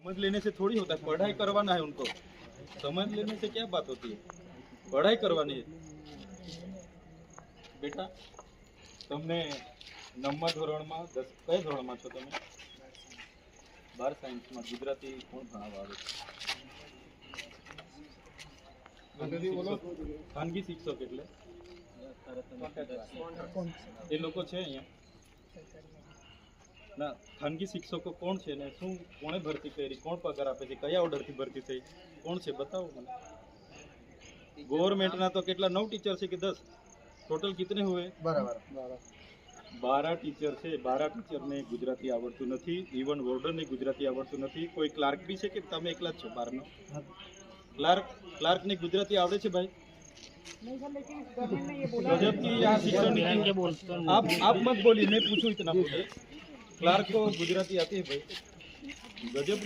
समझ लेने से थोड़ी होता है, पढ़ाई करवाना है उनको। समझ लेने से क्या बात होती है, पढ़ाई करवानी है। बेटा તમને નવમા ધોરણમાં કયા ધોરણમાં છો તમે? 12 સાયન્સમાં ગુજરાતી કોણ ભણાવવા આવે છે? ખાનગી શિક્ષક એટલે એ લોકો છે અહીંયા ના? ખાનગી શિક્ષકો કોણ છે ને શું કોણે ભરતી કરી, કોણ પગાર આપે છે, કયા ઓર્ડરથી ભરતી થઈ, કોણ છે બતાવો મને। ગવર્મેન્ટના તો કેટલા 9 ટીચર છે કે 10? टोटल कितने हुए? 12 टीचर છે। 12 ટીચરને ગુજરાતી આવડતું નથી, ઇવન વોર્ડનને ગુજરાતી આવડતું નથી। કોઈ ક્લાર્ક બી છે કે તમે એકલા જ છો 12 નો? ક્લાર્કને ગુજરાતી આવડે છે ભાઈ? गजब की यहाँ शिक्षण नीति। आप मत बोलिए, मैं पूछूं इतना पूछे। क्लार्क को गुजराती आती है भाई? गजब।